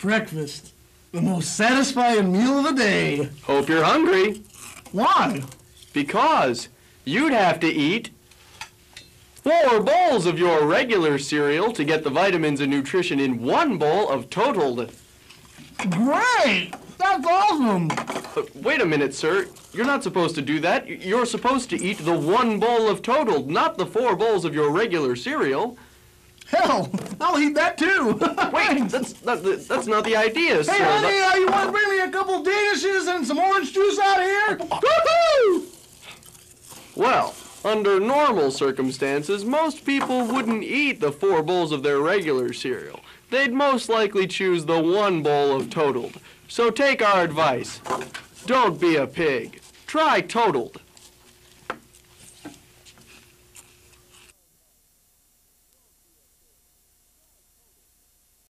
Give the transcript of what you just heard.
Breakfast. The most satisfying meal of the day. Hope you're hungry. Why? Because you'd have to eat 4 bowls of your regular cereal to get the vitamins and nutrition in 1 bowl of Totaled. Great! That's awesome! Wait a minute, sir. You're not supposed to do that. You're supposed to eat the 1 bowl of Totaled, not the 4 bowls of your regular cereal. Hell, I'll eat that too. Wait, that's not the idea, sir. Hey, honey, you want to bring me a couple Danishes and some orange juice out here? Woo-hoo! Well, under normal circumstances, most people wouldn't eat the 4 bowls of their regular cereal. They'd most likely choose the 1 bowl of Totaled. So take our advice. Don't be a pig. Try Totaled.